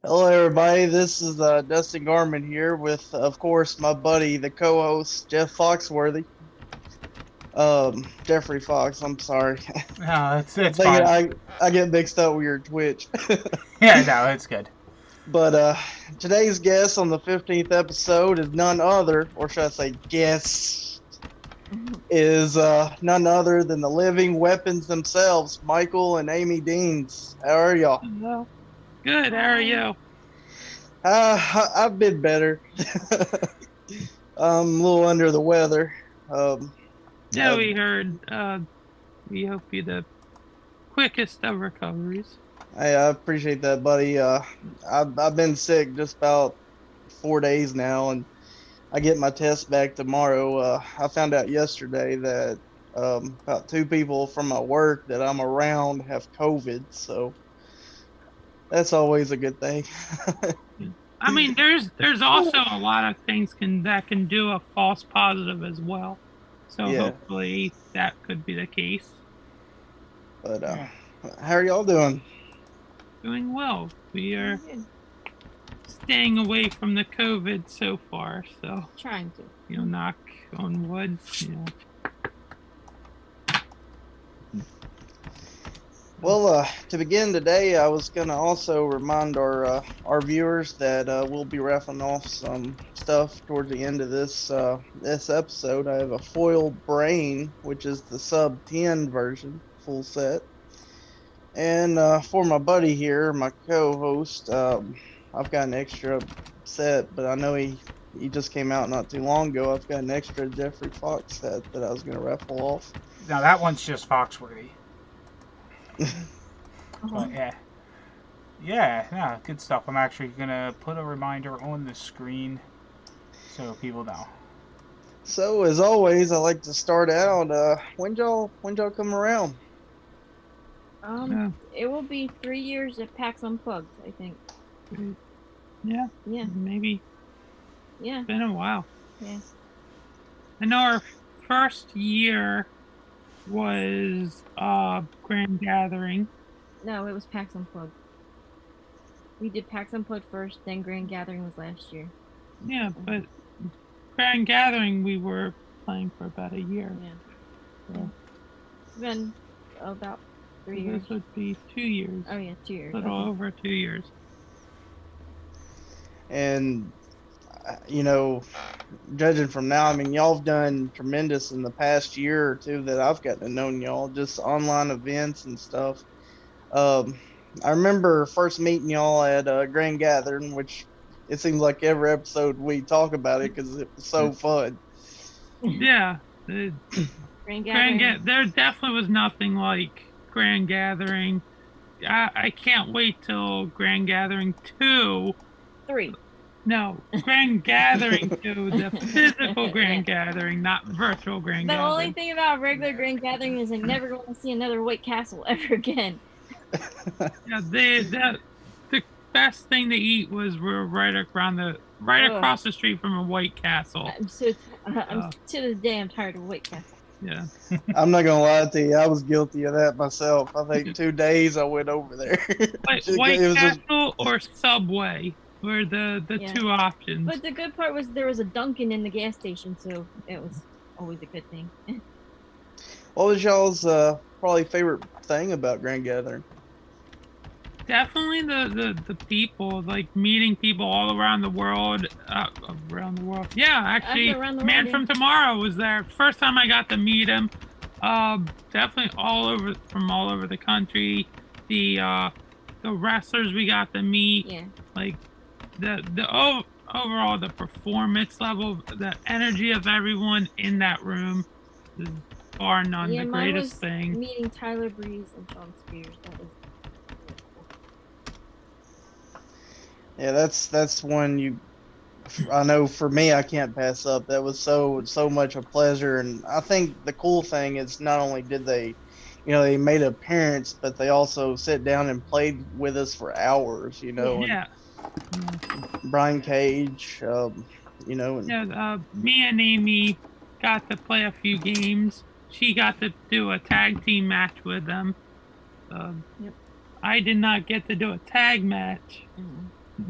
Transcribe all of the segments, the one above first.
Hello, everybody. This is Dustin Garman here with, of course, my buddy, the co-host Jeff Foxworthy. Jeffrey Fox. I'm sorry. No, I'm it's thinking fine. I get mixed up with your Twitch. Yeah, no, it's good. But today's guest on the 15th episode is none other, or should I say, guest, Mhm. is none other than the living weapons themselves, Michael and Amy Deans. How are y'all? Hello. Good. How are Hi. you? I've been better. I'm a little under the weather. Um, Yeah, I, we heard. We hope you the quickest of recoveries. I appreciate that, buddy. I've been sick just about 4 days now, and I get my test back tomorrow. I found out yesterday that about two people from my work that I'm around have COVID, so that's always a good thing. I mean, there's also a lot of things that can do a false positive as well. So Yeah, hopefully that could be the case. but Yeah. how are y'all doing? Doing well. We are Good. staying away from the COVID so far. So Trying to. knock on wood. Well, to begin today, I was gonna also remind our viewers that we'll be raffling off some stuff towards the end of this episode. I have a foil brain, which is the sub 10 version, full set, and for my buddy here, my co-host, I've got an extra set, but I know he just came out not too long ago. I've got an extra Jeffrey Fox set that I was gonna raffle off. Now that one's just Foxworthy. But Uh-huh. yeah, good stuff. I'm actually gonna put a reminder on the screen so people know. So as always, I like to start out. When y'all come around? Yeah. It will be 3 years at PAX Unplugged, I think. Yeah. Yeah, Maybe yeah, been a while. yeah. I know our first year was Grand Gathering. No, it was PAX Unplugged. We did PAX Unplugged first, then Grand Gathering was last year. Yeah, but Grand Gathering we were playing for about a year. Yeah. So It's been about 3 years. this would be 2 years. Oh, yeah, 2 years. A little Okay. over 2 years. And you know, judging from now, I mean, y'all have done tremendous in the past year or two that I've gotten to know y'all, just online events and stuff. Um, I remember first meeting y'all at Grand Gathering, which it seems like every episode we talk about it because it was so fun. Yeah. The Grand Gathering. There definitely was nothing like Grand Gathering. I can't wait till Grand Gathering 2. 3. No, Grand Gathering 2, the physical Grand Gathering, not virtual Grand The Gathering. only thing about regular Grand Gathering is I'm never going to see another White Castle ever again. Yeah, the best thing to eat was we're right Ugh. across the street from a White Castle. I'm to this day I'm tired of White Castle. Yeah. I'm not gonna lie to you, I was guilty of that myself. I think 2 days I went over there. White It was just Castle or Subway were the Yeah. two options. But the good part was there was a Dunkin' in the gas station, so it was always a good thing. what was y'all's probably favorite thing about Grand Gathering? Definitely the people, like meeting people all around the world. Around the world. Yeah, actually, around the Man world, from yeah. Tomorrow was there. First time I got to meet him. Definitely from all over the country. The wrestlers we got to meet. Yeah. Like overall the performance level, the energy of everyone in that room is bar none Yeah, the mine greatest was thing. meeting Tyler Breeze and Sean Spears. That was Yeah, that's one you. I know for me, I can't pass up. That was so much a pleasure, and I think the cool thing is not only did they made an appearance, but they also sit down and played with us for hours. And Yeah. Brian Cage, and Yeah, me and Amy got to play a few games. She got to do a tag team match with them. Yep. I did not get to do a tag match.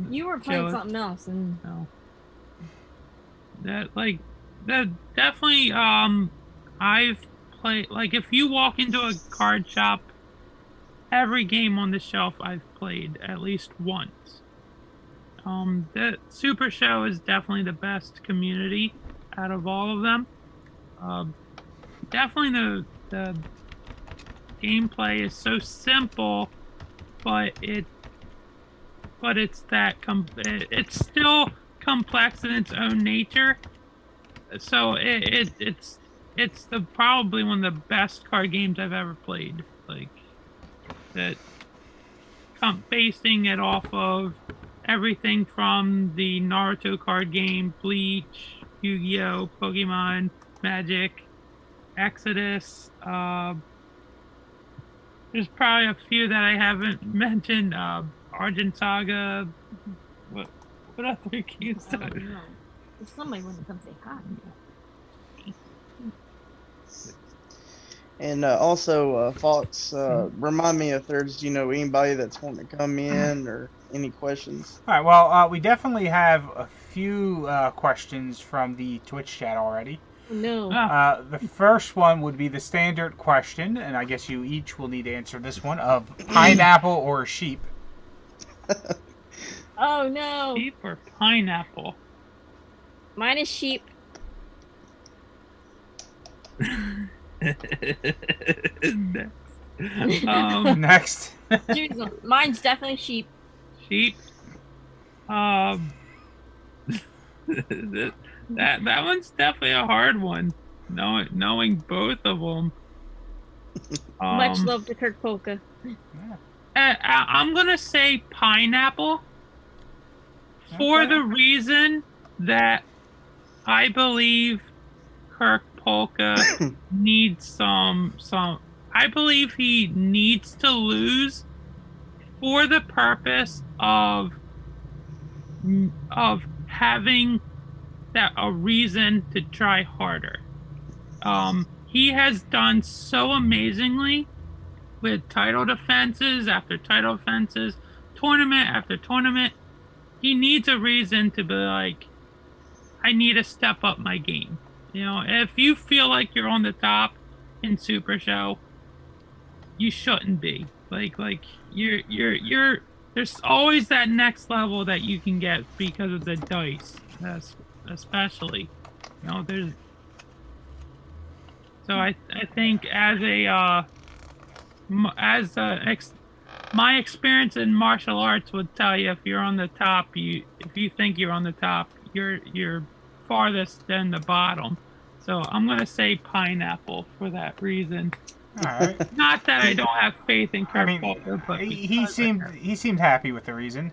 You were playing Joe- something else, and No. That definitely I've played, like, if you walk into a card shop, every game on the shelf I've played at least once. The Super Show is definitely the best community out of all of them. Definitely the gameplay is so simple, but it's it's still complex in its own nature. So it's the probably one of the best card games I've ever played. Like that, basing it off of everything from the Naruto card game, Bleach, Yu-Gi-Oh, Pokemon, Magic, Exodus. There's probably a few that I haven't mentioned. Argent Saga. What other games? I don't know. If somebody wouldn't come say hi. And also, Fox, remind me if there's anybody that's wanting to come in or any questions. All right. Well, we definitely have a few questions from the Twitch chat already. Oh, no. The first one would be the standard question, and I guess you each will need to answer this one, of pineapple or sheep. Oh no. Sheep or pineapple? Mine is sheep. Next. Seriously, mine's definitely sheep. Sheep. That one's definitely a hard one. Knowing both of them. Much love to Kirk Polka. I'm gonna say pineapple for Okay. the reason that I believe Kirk Polka needs some. I believe he needs to lose for the purpose of having a reason to try harder. He has done so amazingly with title defenses after title defenses, tournament after tournament. He needs a reason to be like, I need to step up my game. If you feel like you're on the top in Super Show, you shouldn't be. Like you're there's always that next level that you can get because of the dice, especially. There's. So I think my experience in martial arts would tell you, if you're on the top, if you think you're on the top, you're farthest than the bottom. So I'm gonna say pineapple for that reason. All right. Not that I don't have faith in Kirk I mean, Polka, but he seemed happy with the reason.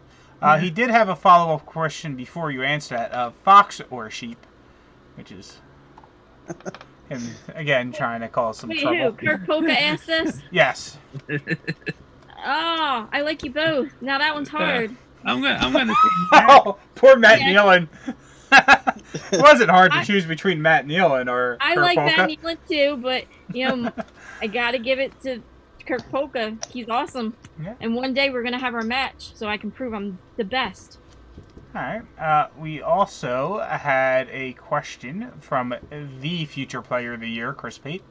He did have a follow-up question before you answer that. Fox or sheep, which is him again trying to cause some Wait, trouble. who? Kirk Polka asked this? Yes. Oh, I like you both. Now that one's hard. I'm gonna. Oh, poor Matt Yeah. Nealon. It wasn't hard to choose between Matt Nealon or I Kirk like Polka. Van Nealon too, but I gotta give it to Kirk Polka. He's awesome. Yeah. And one day we're gonna have our match, so I can prove I'm the best. All right. We also had a question from the future player of the year, Chris Pate,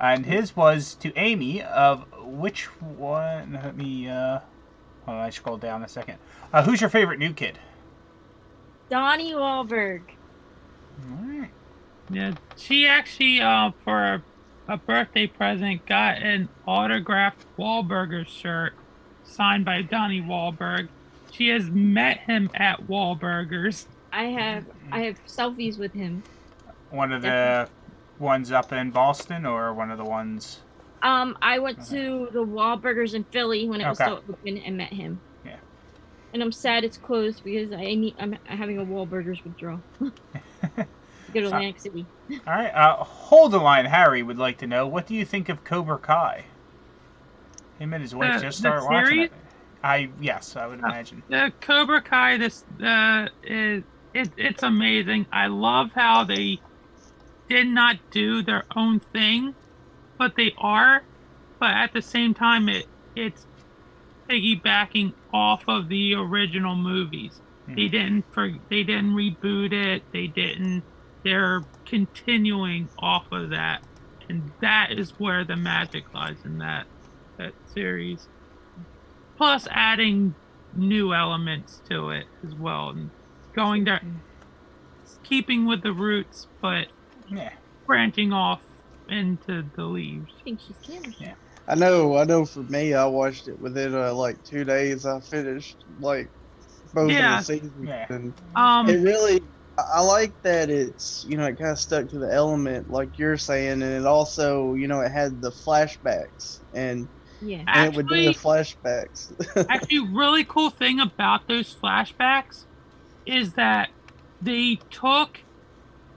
and his was to Amy of which one. Let me. I scrolled down a second. Who's your favorite new kid? Donnie Wahlberg. All right. Yeah, she actually for a birthday present got an autographed Wahlburger shirt signed by Donnie Wahlberg. She has met him at Wahlburgers. I have selfies with him. One of the ones up in Boston, or one of the ones. I went to the Wahlburgers in Philly when it was Okay. still open and met him. Yeah. And I'm sad it's closed because I'm having a Wahlburgers withdrawal. Go to Atlantic City. All right. Hold the line. Harry would like to know, what do you think of Cobra Kai? Him and his wife just the started watching series? it. Yes, I would imagine. The Cobra Kai, it's amazing. I love how they did not do their own thing, but they are. But at the same time, piggybacking off of the original movies. They didn't reboot it. They're continuing off of that, and that is where the magic lies in that series. Plus, adding new elements to it as well, and going there, keeping with the roots, but branching off into the leaves. I think she's camera. Yeah. I know. For me, I watched it within like 2 days. I finished like both of the seasons, and it really. I like that it's it kind of stuck to the element like you're saying, and it also it had the flashbacks and it would do the flashbacks. Actually, really cool thing about those flashbacks is that they took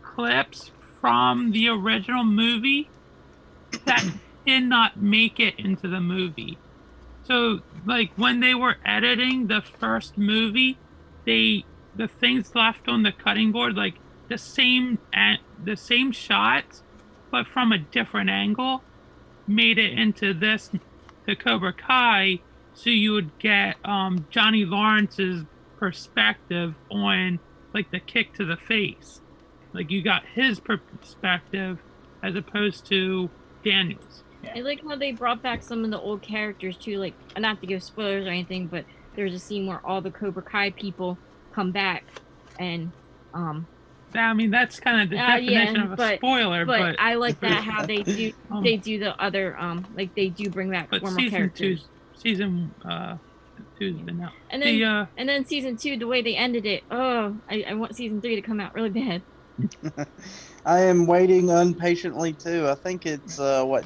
clips from the original movie that did not make it into the movie. So, like, when they were editing the first movie, the things left on the cutting board, like the same shots, but from a different angle, made it into the Cobra Kai, so you would get Johnny Lawrence's perspective on like the kick to the face. Like you got his perspective as opposed to Daniel's. I like how they brought back some of the old characters too, like not to give spoilers or anything, but there's a scene where all the Cobra Kai people come back and I mean that's kind of the definition of a spoiler, but I like that how they do they do the other like they do bring back former characters. Season 2's been out. And then season 2, the way they ended it, I want season 3 to come out really bad. I am waiting impatiently too. I think it's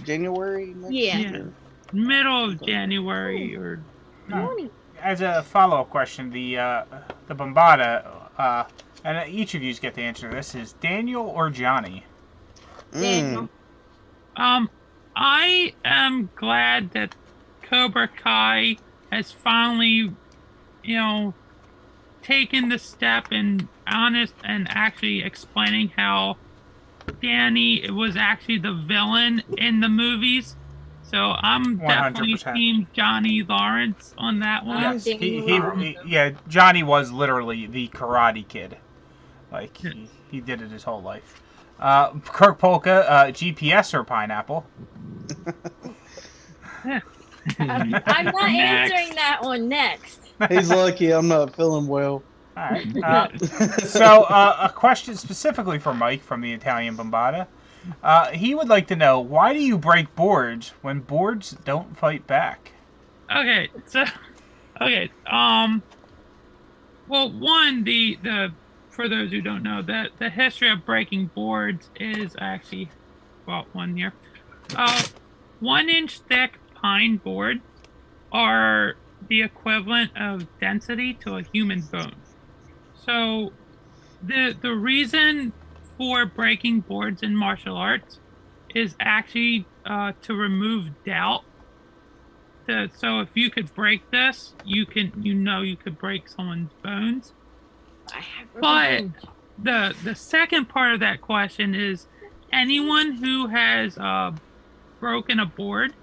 January next year? Middle of January or as a follow-up question, the Bombada, and each of you get the answer to this, is Daniel or Johnny? Daniel. I am glad that Cobra Kai has finally, taken the step and actually explaining how Danny was actually the villain in the movies. So I'm 100%. definitely team Johnny Lawrence on that one. Yes. Johnny was literally the Karate Kid. Like, he did it his whole life. Kirk Polka, GPS or pineapple? I'm not answering that one next. He's lucky I'm not feeling well. All right. So, a question specifically for Mike from the Italian Bombada. He would like to know, why do you break boards when boards don't fight back? Okay. Well, one, the for those who don't know, the history of breaking boards is actually, well, 1 year. 1 inch thick pine board are the equivalent of density to a human bone. So the reason for breaking boards in martial arts is actually to remove doubt. So if you could break this, you could break someone's bones. But the second part of that question is anyone who has broken a board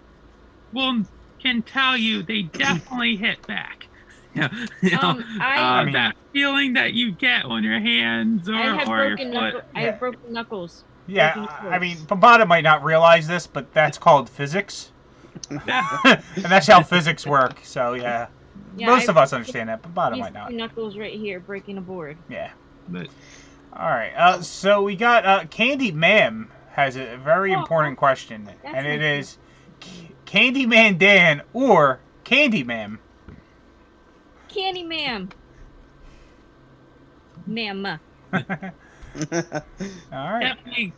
can tell you they definitely hit back. That feeling that you get on your hands or your foot. I have broken knuckles. Yeah, I mean, Bombada might not realize this, but that's called physics. And that's how physics work, so yeah. Most of us understand that, but Bombada might not. Knuckles right here, breaking a board. Yeah. Alright, so we got Candy Ma'am has a very important question, and it is Candyman Dan or Candy Ma'am? Candy Ma'am. Ma'am. Alright.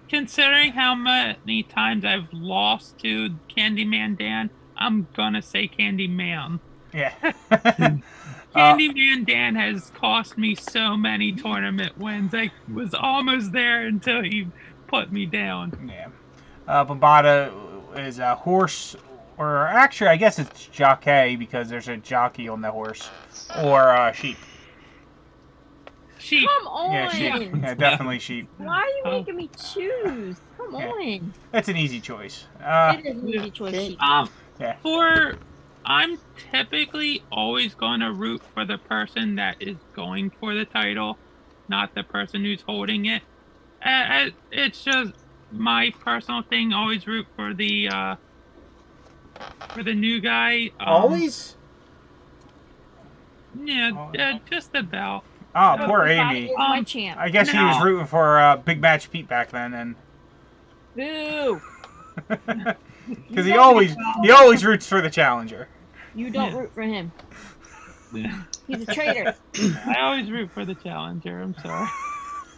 Considering how many times I've lost to Candyman Dan, I'm gonna say Candy Ma'am. Yeah. Candyman Dan has cost me so many tournament wins. I was almost there until he put me down. Yeah. Bombada is a horse, or actually, I guess it's jockey because there's a jockey on the horse, or sheep. Sheep. Come on. Yeah, sheep. Yeah, definitely sheep. Why are you making me choose? Come on. That's an easy choice. It is an easy choice. For I'm typically always going to root for the person that is going for the title, not the person who's holding it. It's just my personal thing. Always root for the new guy. Always? Yeah, just about. Oh, poor Bobby Amy. is my champ. I guess he was No. rooting for Big Match Pete back then, and Boo! because he always roots for the challenger. You don't Yeah. root for him. Yeah. He's a traitor. I always root for the challenger. I'm sorry.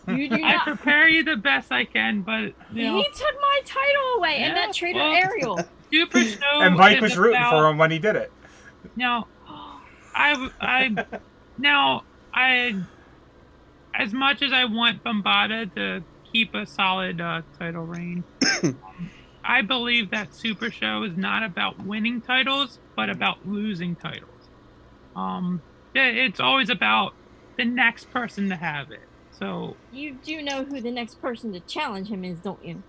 You do I not. prepare you the best I can, but you know, He took my title away, and Yeah, that traitor well- Ariel. Super Show. And Mike is was rooting about- for him when he did it. No, as much as I want Bombada to keep a solid title reign, I believe that Super Show is not about winning titles, but about losing titles. It's always about the next person to have it. So, You do know who the next person to challenge him is, don't you?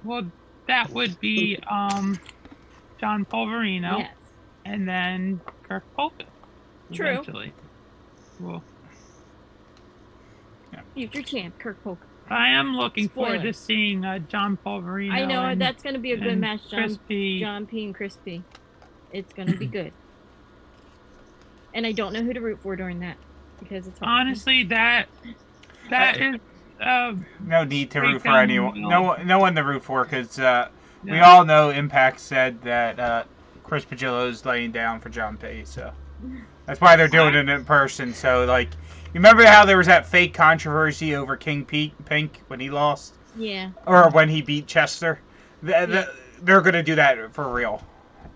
well, that would be John Polverino, Yes. and then Kirk Polka. True. Eventually. Well, Future champ, Kirk Polk. I am looking forward Spoiler. to seeing John Polverino. I know and, that's going to be a good and match, Crispy. John P. and Chris P. It's going to be good. And I don't know who to root for during that because it's hard. Honestly, that is. No need to root for Breakdown anyone. will- No one to root for because we no. all know Impact said that Chris Pagillo's laying down for John P. So that's why they're doing it in person. So like, you remember how there was that fake controversy over King Pink when he lost, Yeah. or when he beat Chester? They're gonna do that for real.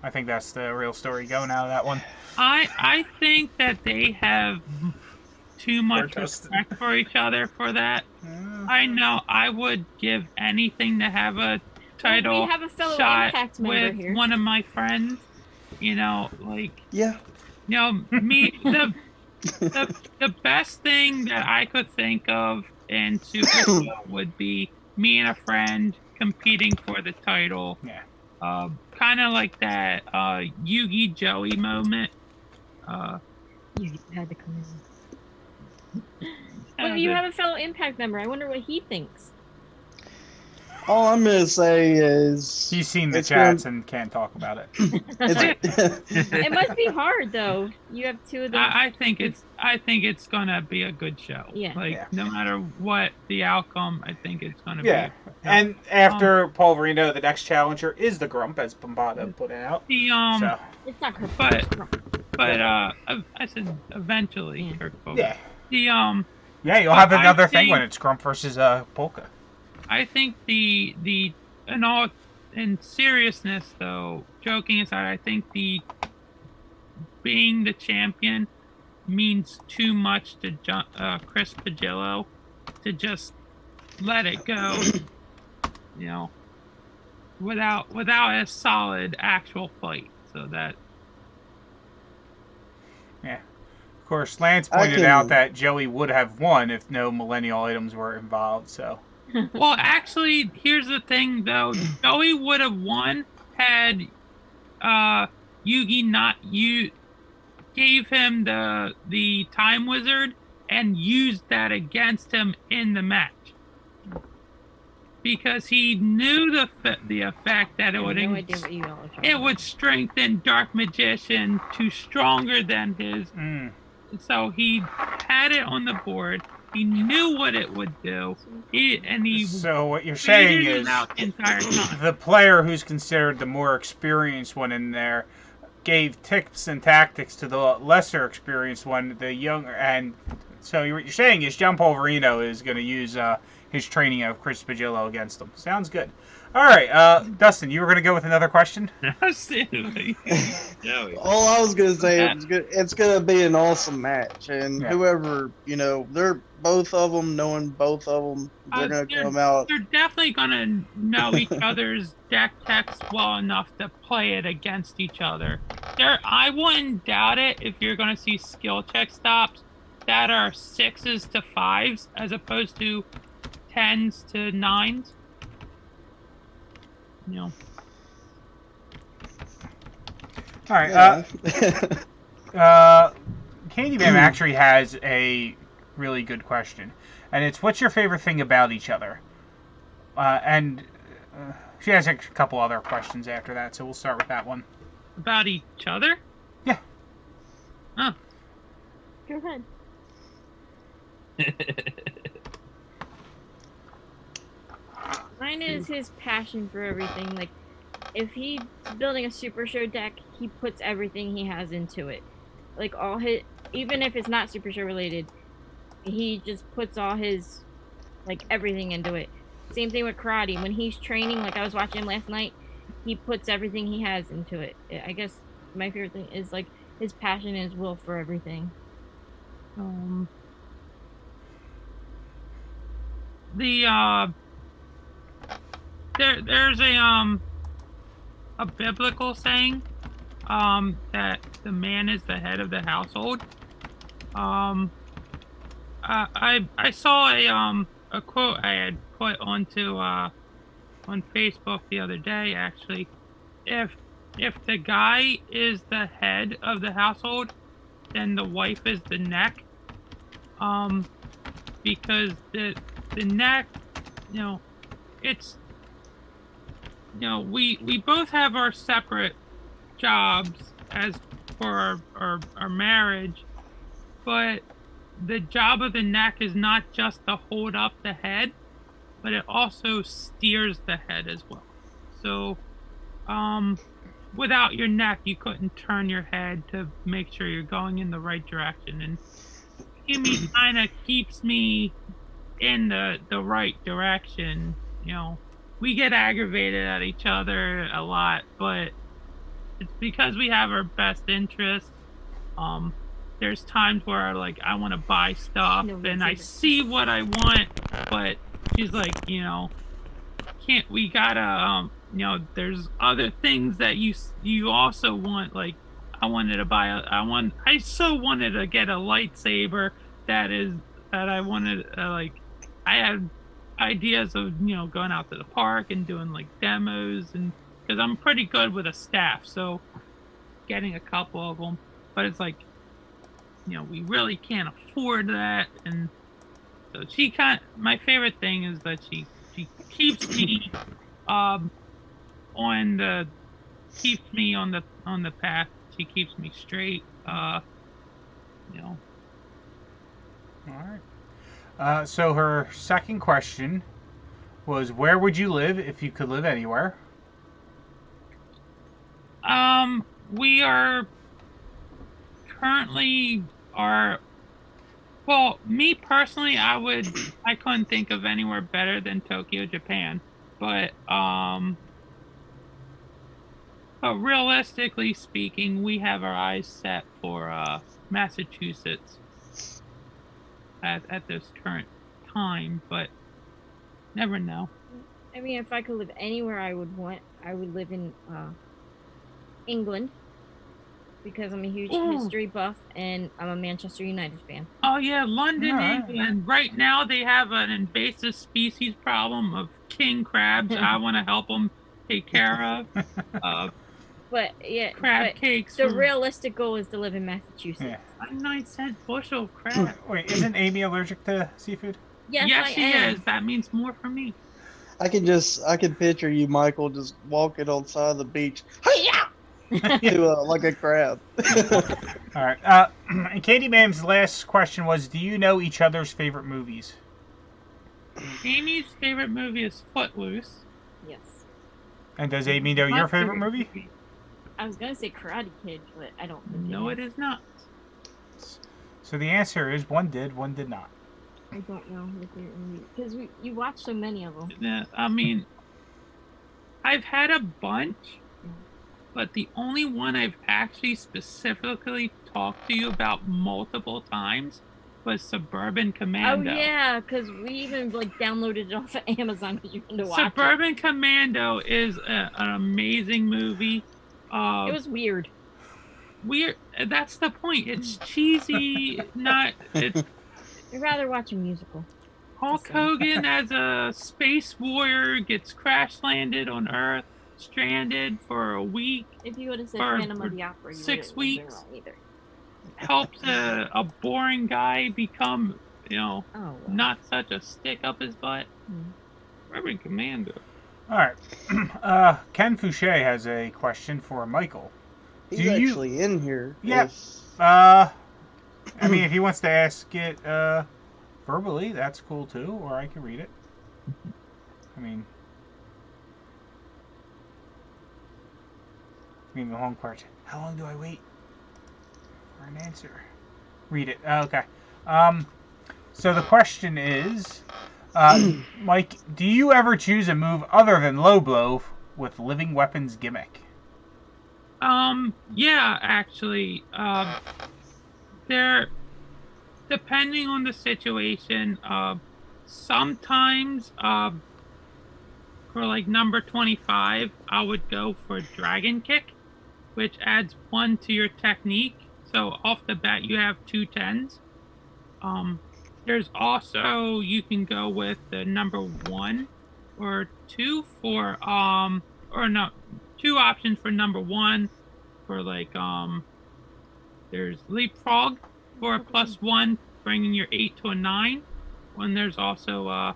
I think that's the real story going out of that one. I think that they have too much Justin. respect for each other for that. I know I would give anything to have a title we have a fellow shot Impact member with here. one of my friends. You know, like Yeah. you know, the best thing that I could think of in Super Show would be me and a friend competing for the title. Yeah. Kind of like that Yugi Joey moment. You had to come in. Well, you have a fellow Impact member. I wonder what he thinks. All I'm gonna say is He's seen the It's chats and can't talk about it. It must be hard though. You have two of them. I think it's gonna be a good show. Yeah. Like Yeah. no matter what the outcome, I think it's gonna Yeah. be. And after Paul Verino, the next challenger is the Grump, as Bombada put it out. The So It's not Kirk. but I said eventually. Yeah. Kirk Vogel. yeah, The yeah, you'll have I another thing think- when it's Grump versus Polka. I think in seriousness though, joking aside, I think the being the champion means too much to Chris Pagillo to just let it go, you know, without a solid actual fight. So that Of course, Lance I pointed can- out that Joey would have won if no millennial items were involved. So well, actually, here's the thing though, Joey would have won had Yugi not gave him the Time Wizard and used that against him in the match. Because he knew the effect that it I have would no idea what you all are talking it about. would strengthen Dark Magician to stronger than his. So he had it on the board. He knew what it would do. He so what you're saying figured it is out the entire time. the player who's considered the more experienced one in there gave tips and tactics to the lesser experienced one, the younger. And so what you're saying is John Polverino is going to use his training of Chris Pagillo against him. Sounds good. All right, Dustin, you were going to go with another question? all I was gonna say is it's gonna be an awesome match, and Yeah. whoever they're both of them, knowing both of them, they're gonna come out. They're definitely gonna know each other's deck text well enough to play it against each other. I wouldn't doubt it if you're gonna see skill check stops that are 6s to 5s as opposed to 10s to 9s. You know. All right. Candyman actually has a really good question, and it's, what's your favorite thing about each other? And she has a couple other questions after that, so we'll start with that one. About each other? Yeah. Oh. Go ahead. Mine is his passion for everything. Like, if he's building a Super Show deck, he puts everything he has into it. Like, all his, even if it's not Super Show related, he just puts all his, like, everything into it. Same thing with karate. When he's training, like I was watching him last night, he puts everything he has into it. I guess my favorite thing is, like, his passion and his will for everything. There's a biblical saying that the man is the head of the household. I saw a quote I had put onto on Facebook the other day, actually. If the guy is the head of the household, then the wife is the neck. Because the neck, it's, we both have our separate jobs as for our marriage, but the job of the neck is not just to hold up the head, but it also steers the head as well. So, without your neck, you couldn't turn your head to make sure you're going in the right direction. And Kimmy kind of keeps me in the right direction. We get aggravated at each other a lot, but it's because we have our best interests. There's times where, like, I want to buy stuff and I see what I want, but she's like, can't, we gotta, there's other things that you also want. Like, I so wanted to get a lightsaber that I wanted, I had ideas of, going out to the park and doing, like, demos, and because I'm pretty good with a staff, so getting a couple of them, but it's like, we really can't afford that. And so my favorite thing is that she keeps me on the path. She keeps me straight. All right. So her second question was, where would you live if you could live anywhere? We are currently me personally, I couldn't think of anywhere better than Tokyo, Japan. But realistically speaking, we have our eyes set for Massachusetts at this current time, but never know. I mean, if I could live anywhere, I would live in England, because I'm a huge history buff and I'm a Manchester United fan. Oh yeah, London, England. Right now they have an invasive species problem of king crabs. I want to help them take care of. But yeah, crab cakes. The realistic goal is to live in Massachusetts. Yeah. A 9-cent bushel of crab. Wait, isn't Amy allergic to seafood? Yes, she is. That means more for me. I can picture you, Michael, just walking on the side of the beach. To like a crab. All right. And Candyman's last question was, do you know each other's favorite movies? Amy's favorite movie is Footloose. Yes. And does Amy know your favorite movie? I was gonna say Karate Kid, but I don't think No, it is not. So the answer is one did not. I don't know your favorite movie, because you watch so many of them. Yeah, I mean, I've had a bunch, but the only one I've actually specifically talked to you about multiple times was Suburban Commando. Oh yeah, because we even downloaded it off of Amazon because you wanted to watch Suburban Commando is an amazing movie. It was weird. Weird. That's the point. It's cheesy. I'd rather watch a musical. Hulk Hogan as a space warrior gets crash landed on Earth. stranded for a week If you would have said Or Phantom of the Opera, you 6 wouldn't have been weeks. wrong either. helps a boring guy become, Oh, well. not such a stick up his butt. Hmm. Reverend Commander. All right. Ken Fouché has a question for Michael. He's Do you- actually in here. Yeah. if- I mean, if he wants to ask it verbally, that's cool too, or I can read it. I mean, the long part. How long do I wait for an answer? Read it. Okay. So the question is, Mike, do you ever choose a move other than low blow with living weapons gimmick? Yeah, actually, there, depending on the situation, sometimes, for like number 25, I would go for Dragon Kick, which adds 1 to your technique. So off the bat, you have 2 10s. There's also, you can go with the number 1 or 2 for, or no, 2 options for number 1 for like, there's Leapfrog for a +1, bringing your 8 to a 9. And there's also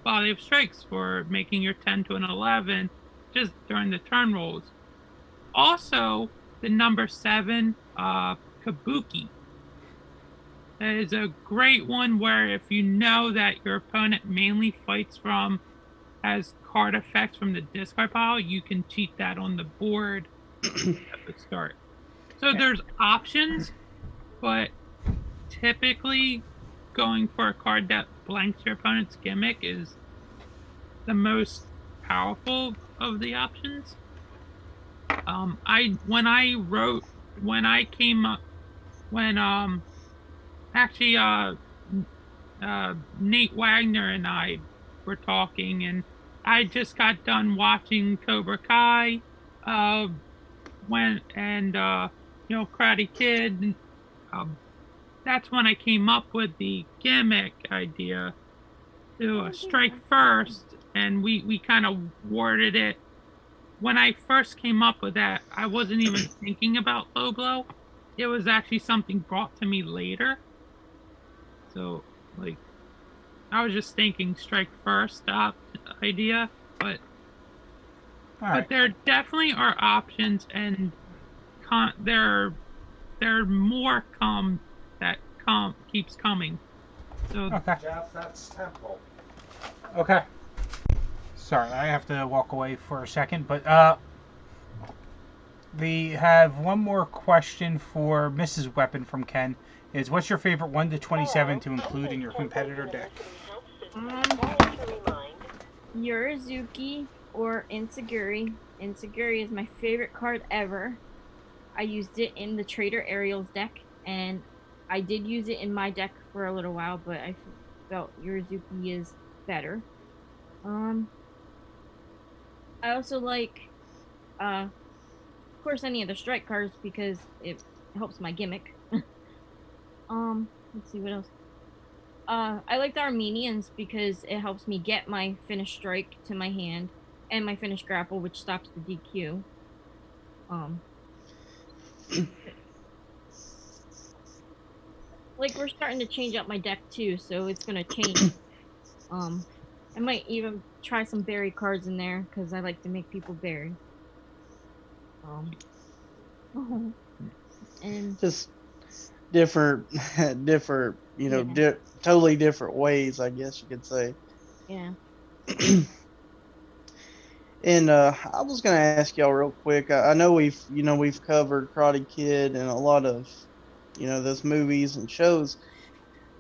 Volley of Strikes for making your 10 to an 11 just during the turn rolls. Also, the number 7, Kabuki. That is a great one where if you know that your opponent mainly fights from, has card effects from the discard pile, you can cheat that on the board at the start. So there's options, but typically going for a card that blanks your opponent's gimmick is the most powerful of the options. Nate Wagner and I were talking, and I just got done watching Cobra Kai, Karate Kid. That's when I came up with the gimmick idea to strike first, and we kind of worded it. When I first came up with that, I wasn't even thinking about low blow. It was actually something brought to me later. So, like, I was just thinking strike first idea, but All right. but there definitely are options, and there are more that keeps coming. So Okay. Jeff, that's Temple. Okay. Sorry, I have to walk away for a second, but we have one more question for Mrs. Weapon from Ken. Is what's your favorite 1 to 27 to include in your competitor deck? Yurizuki or Insaguri. Insaguri is my favorite card ever. I used it in the Trader Ariel's deck, and I did use it in my deck for a little while, but I felt Yurizuki is better. I also like, of course, any of the strike cards because it helps my gimmick. Let's see what else. I like the Armenians because it helps me get my finished strike to my hand and my finished grapple, which stops the DQ. Like, we're starting to change up my deck too, so it's gonna change. I might even try some berry cards in there because I like to make people berry. And Just different, totally different ways, I guess you could say. yeah. And I was gonna ask y'all real quick. I know we've covered Karate Kid and a lot of, those movies and shows.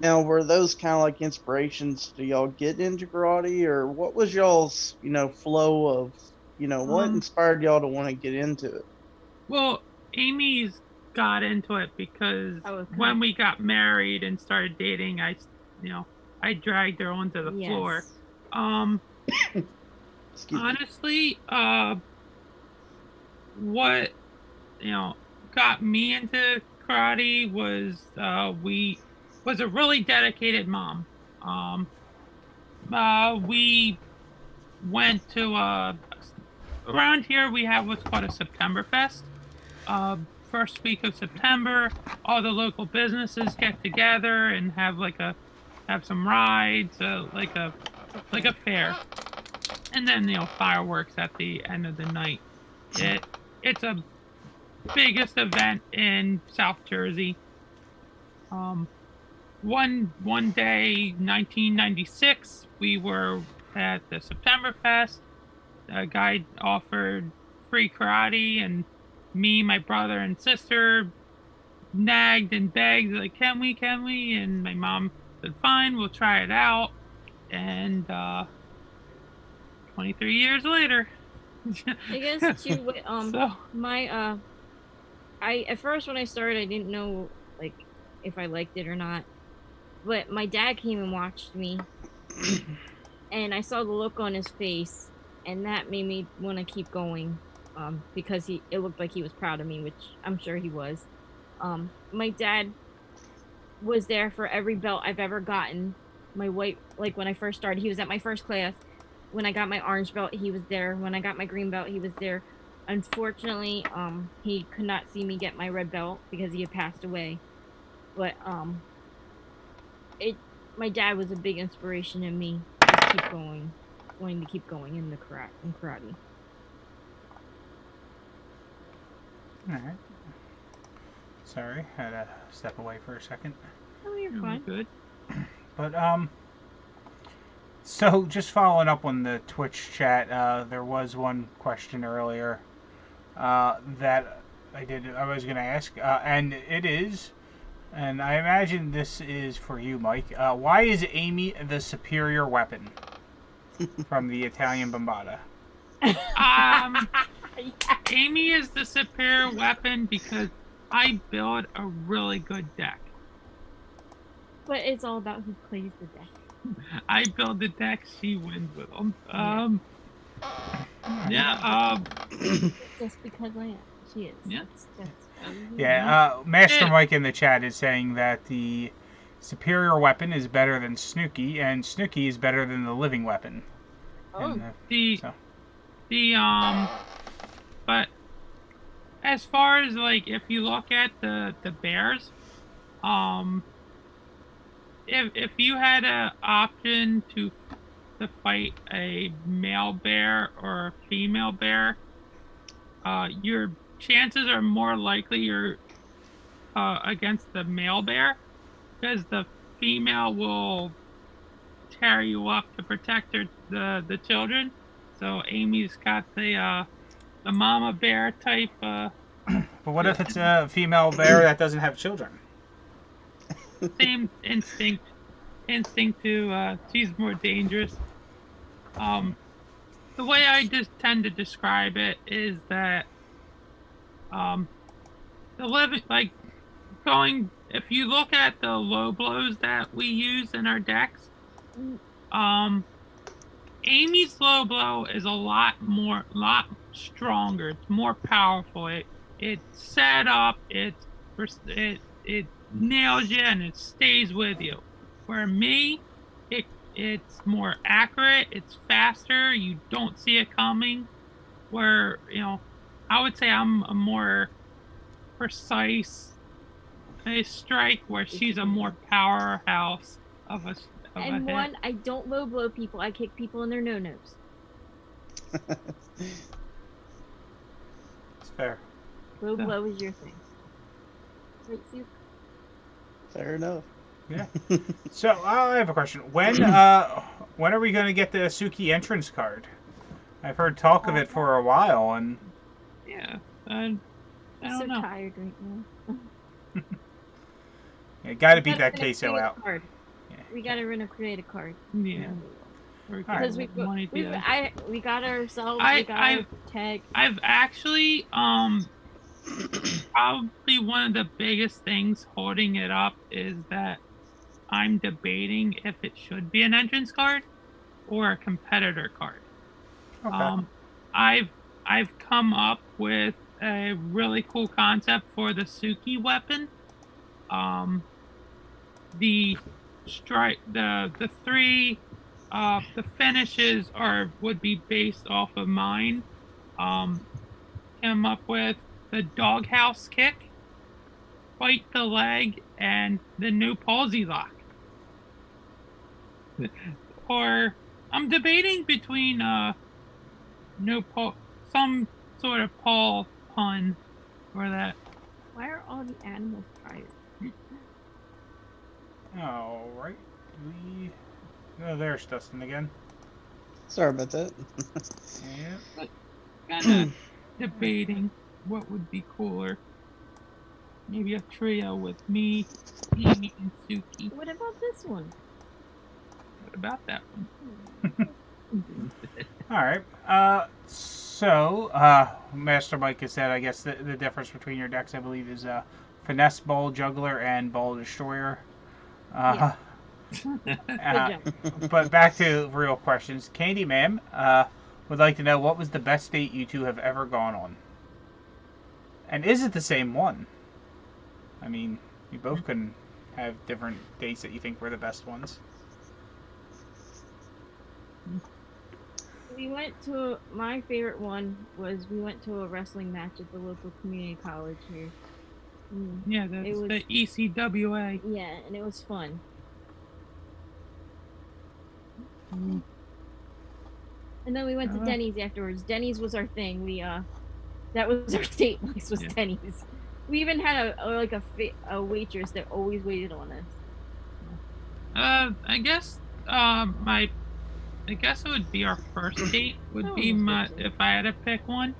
Now, were those kind of like inspirations to y'all get into karate, or what was y'all's, flow of, what inspired y'all to want to get into it? Well, Amy's got into it because Oh, okay. when we got married and started dating, I dragged her onto the floor. Excuse me. Honestly, what got me into karate was was a really dedicated mom. We went to around here we have what's called a September Fest. First week of September, all the local businesses get together and have some rides, like a fair, and then fireworks at the end of the night. It's a biggest event in South Jersey. One day, 1996, we were at the September Fest. A guy offered free karate, and me, my brother, and sister nagged and begged, like, can we? And my mom said, fine, we'll try it out. And 23 years later. I guess too. So, I at first when I started, I didn't know like if I liked it or not. But my dad came and watched me, and I saw the look on his face, and that made me want to keep going, because it looked like he was proud of me, which I'm sure he was. My dad was there for every belt I've ever gotten. My white, like when I first started, he was at my first class. When I got my orange belt, he was there. When I got my green belt, he was there. Unfortunately, he could not see me get my red belt because he had passed away. But my dad was a big inspiration in me to keep going, wanting to keep going in karate. All right. Sorry, had to step away for a second. Oh, you're fine. good. But so just following up on the Twitch chat, there was one question earlier that I was going to ask, and it is, and I imagine this is for you, Mike. Why is Amy the superior weapon from the Italian Bombata? Amy is the superior weapon because I build a really good deck. But it's all about who plays the deck. I build the deck, she wins with them. Just because I am. She is. Yeah. Master Mike in the chat is saying that the superior weapon is better than Snooki, and Snooki is better than the living weapon. Oh. But as far as like if you look at the bears, if you had an option to fight a male bear or a female bear, your chances are more likely you're against the male bear, because the female will tear you up to protect the children. So Amy's got the mama bear type. But what if it's a female bear that doesn't have children? Same instinct to she's more dangerous. The way I just tend to describe it is that if you look at the low blows that we use in our decks, Amy's low blow is a lot stronger. It's more powerful. It's set up. It nails you and it stays with you. Where me, it's more accurate. It's faster. You don't see it coming. Where I would say I'm a more precise strike, where she's a more powerhouse of a. And one, I don't low blow people. I kick people in their no-nos. It's fair. Low blow is your thing. Right, Sue? Fair enough. Yeah. So I have a question. When are we going to get the Suki entrance card? I've heard talk of it for a while, and yeah, I don't know. So tired right now. you got to beat that queso out. Yeah. We got to create a card. Yeah. Because we got ourselves. We got our tag. I've actually probably one of the biggest things holding it up is that I'm debating if it should be an entrance card or a competitor card. Okay. I've come up with a really cool concept for the Suki weapon. The strike, the three, the finishes would be based off of mine. came up with the doghouse kick, fight the leg, and the new palsy lock. Or I'm debating between some sort of Paul pun for that. Why are all the animals tired? All right. Oh, there's Dustin again. Sorry about that. Yeah. Kind of debating what would be cooler. Maybe a trio with me, Amy, and Suki. What about this one? What about that one? All right. Master Mike has said, I guess the difference between your decks, I believe, is Finesse Ball Juggler and Ball Destroyer. Yeah. Good job. But back to real questions. Candy Ma'am would like to know, what was the best date you two have ever gone on? And is it the same one? I mean, you both can have different dates that you think were the best ones. We went to, my favorite one was we went to a wrestling match at the local community college here. Yeah, that's the ECWA. Yeah, and it was fun. Mm. And then we went to Denny's afterwards. Denny's was our thing. That was our date place, was Denny's. We even had a waitress that always waited on us. I guess it would be our first date. If I had to pick one.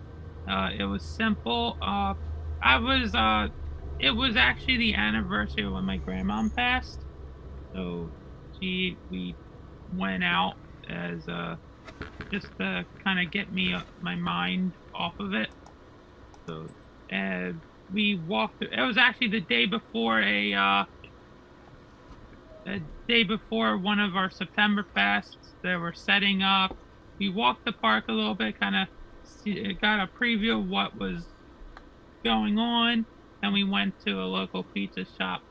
It was simple. It was actually the anniversary of when my grandmom passed. So we went out as just to kind of get my mind off of it. So we walked. It was actually the day before one of our September fests. They were setting up. We walked the park a little bit, kind of got a preview of what was going on. Then we went to a local pizza shop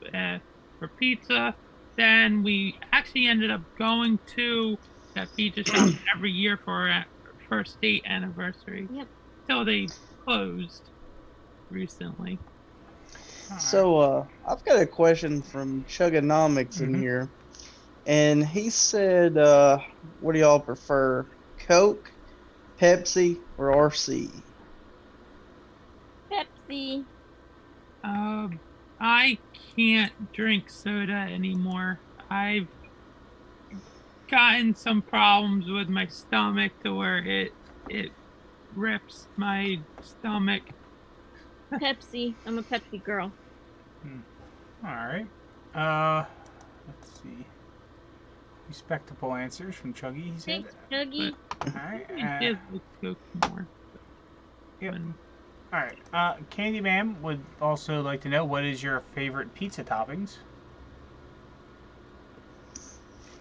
for pizza. Then we actually ended up going to that pizza shop every year for our first date anniversary. Yep. Till they closed recently. So, I've got a question from Chugonomics in here. And he said, what do y'all prefer? Coke, Pepsi, or RC? Pepsi. I can't drink soda anymore. I've gotten some problems with my stomach to where it rips my stomach. Pepsi. I'm a Pepsi girl. All right. Let's see. Respectable answers from Chuggy, he said. Thanks, Chuggy. All right. It did look Coke more. Yep. All right. Candy Ma'am would also like to know, what is your favorite pizza toppings?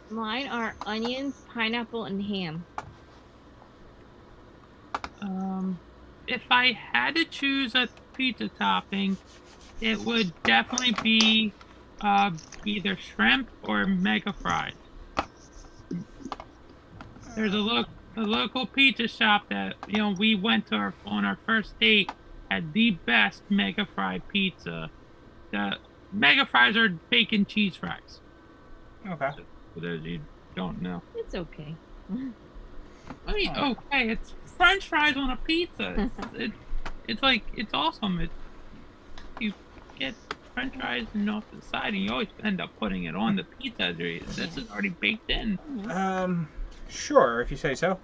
Mine are onions, pineapple, and ham. If I had to choose a pizza topping, it would definitely be either shrimp or mega fries. There's a local pizza shop that we went to on our first date, had the best mega fry pizza. The mega fries are bacon cheese fries. Okay. So, for those you don't know. It's okay. I mean, okay, it's French fries on a pizza. It's awesome. You get French fries and off the side, and you always end up putting it on the pizza. This is already baked in. Sure, if you say so.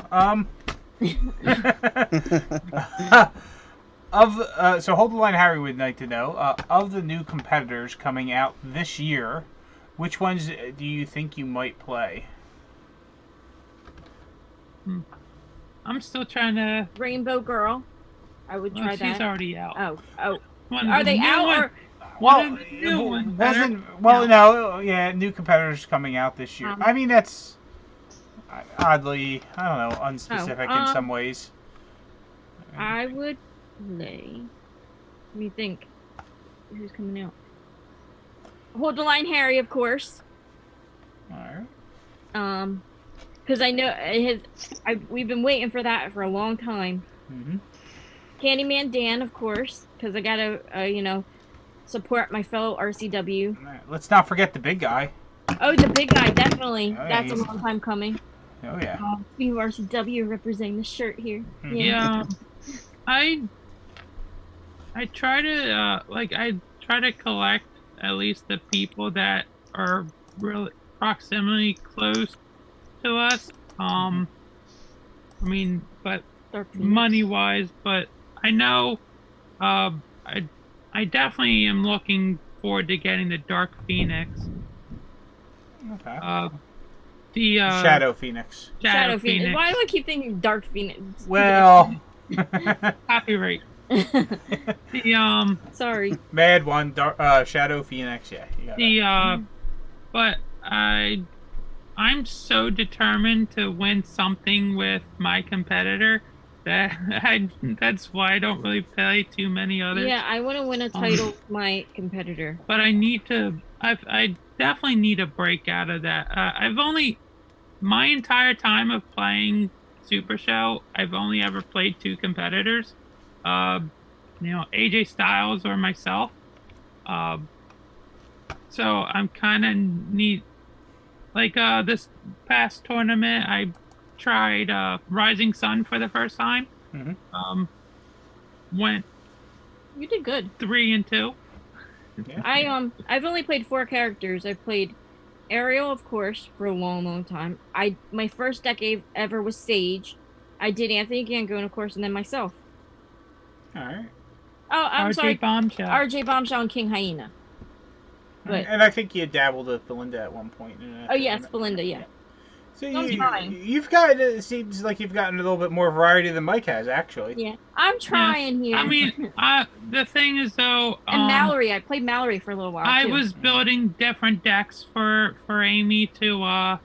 So Hold the Line Harry would like to know, of the new competitors coming out this year, which ones do you think you might play? I'm still trying to... Rainbow Girl. I would try that. She's already out. Oh. Are they out? Well, new competitors coming out this year. I mean, that's oddly, I don't know, unspecific in some ways. I would play. Let me think. Who's coming out? Hold the Line Harry, of course. Alright. Because I know we've been waiting for that for a long time. Mm-hmm. Candyman Dan, of course, because I gotta, support my fellow RCW. Let's not forget the big guy. Oh, the big guy, definitely. Oh, yeah, That's a he's- long time coming. Oh yeah. Speaking of RCW, representing the shirt here. Mhm. Yeah, I try to I try to collect at least the people that are really proximity close to us. I mean, but Dark Phoenix. money wise, but I know, I definitely am looking forward to getting the Dark Phoenix. Okay. The Shadow Phoenix. Shadow Phoenix. Why do I keep thinking Dark Phoenix? Well. Copyright. The Sorry. Mad One, Shadow Phoenix. Yeah. You got that. but I'm so determined to win something with my competitor that that's why I don't really play too many others. Yeah, I want to win a title with my competitor. But I need to. I definitely need a break out of that. I've only my entire time of playing Super Show, I've only ever played 2 competitors. AJ Styles or myself. So I'm kind of neat. Like this past tournament, I tried Rising Sun for the first time. Mm-hmm. Went You did good. 3-2. Yeah. I've only played 4 characters. I played Ariel, of course, for a long, long time. My first deck ever was Sage. I did Anthony Gangone, of course, and then myself. All right. Oh, I'm RJ sorry. Bombshell. RJ Bombshell and King Hyena. But And I think you dabbled with Belinda at one point. oh yes, Belinda, yeah. So I'm trying. you've gotten. It seems like you've gotten a little bit more variety than Mike has, actually. Yeah, I'm trying here. I mean, the thing is though, and Mallory, I played Mallory for a little while. I too. was building different decks for Amy to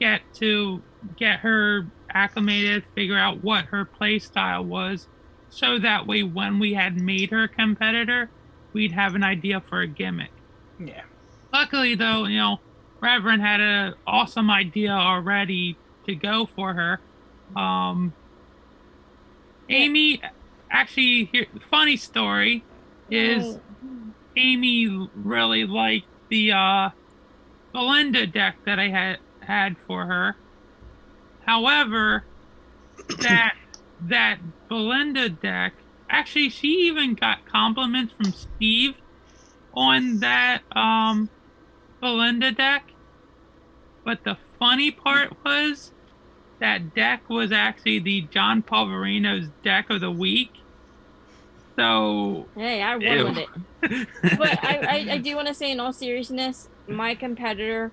get her acclimated, figure out what her play style was, so that way when we had made her a competitor, we'd have an idea for a gimmick. Yeah. Luckily, though, Reverend had an awesome idea already to go for her. Amy, actually, funny story is Amy really liked the Belinda deck that I had for her. However, that Belinda deck, actually, she even got compliments from Steve on that Belinda deck. But the funny part was that deck was actually the John Polverino's deck of the week. So hey, I won with it. But I do want to say, in all seriousness, my competitor,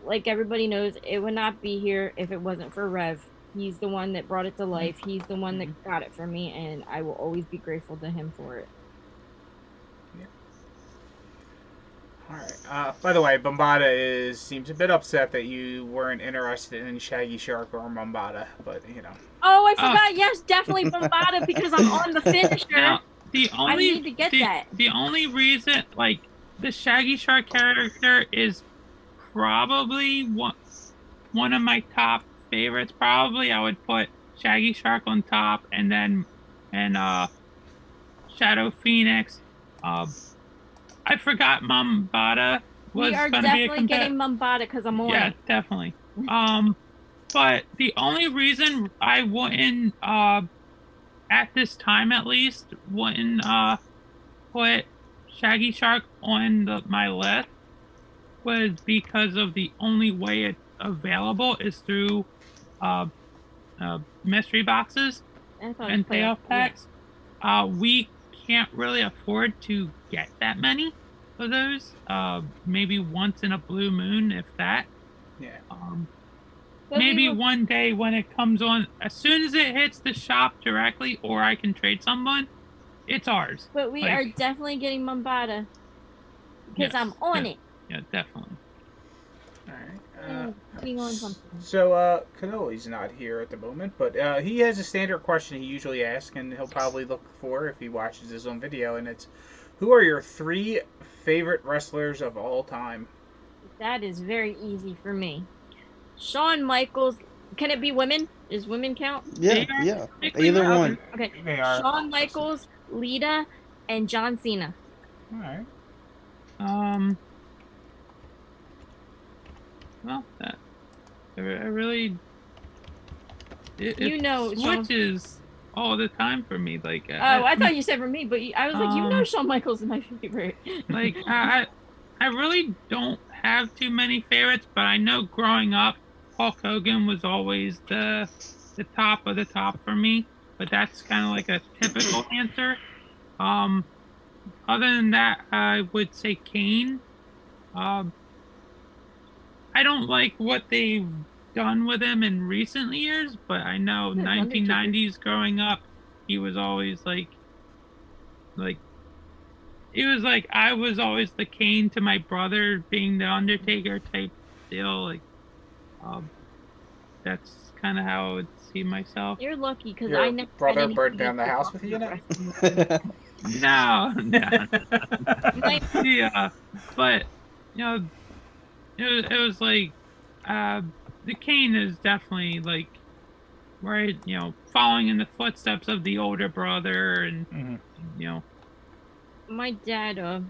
like everybody knows, it would not be here if it wasn't for Rev. He's the one that brought it to life. He's the one that got it for me, and I will always be grateful to him for it. All right. By the way, Bombada seems a bit upset that you weren't interested in Shaggy Shark or Bombada, but Oh, I forgot. Yes, definitely Bombada because I'm on the finisher. Now, I need to get that. The only reason, like, the Shaggy Shark character is probably one of my top favorites. Probably I would put Shaggy Shark on top, and Shadow Phoenix. I forgot Bombada was we are going to be a definitely getting Bombada because I'm on Yeah, it. definitely. But the only reason I wouldn't, at this time at least, wouldn't put Shaggy Shark on my list was because of the only way it's available is through mystery boxes and payoff packs. We can't really afford to get that many of those. Maybe once in a blue moon, if that. Yeah. Maybe one day when it comes on, as soon as it hits the shop directly, or I can trade someone, it's ours. But we are definitely getting Bombada because I'm on it. Yeah, definitely. All right. So, Canoli's not here at the moment, but he has a standard question he usually asks, and he'll probably look for if he watches his own video, and it's, who are your 3 favorite wrestlers of all time? that is very easy for me. Shawn Michaels, Can it be women? Does women count? Yeah, They are yeah. strictly Either women. one. Okay. They are. Shawn Michaels, Lita, and John Cena. All right. Well, that I really You it know Shawn. switches all the time for me. Like, Oh, I thought you said for me, but I was like, you know, Shawn Michaels is my favorite. like I really don't have too many favorites, but I know growing up, Hulk Hogan was always the top of the top for me. But that's kind of like a typical answer. Um, Other than that, I would say Kane. Um, I don't like what they've done with him in recent years, but I know Yeah, 1990s growing up, he was always like it was like I was always the Kane to my brother being the Undertaker type deal. Like, um, that's kind of how I would see myself. You're lucky because Your I never brother had any burned TV down the to house talk with you in about it? wrestling. No, no. My- Yeah, but you know, it was like uh, the Kane is definitely like right, following in the footsteps of the older brother, and Mhm. you know, my dad,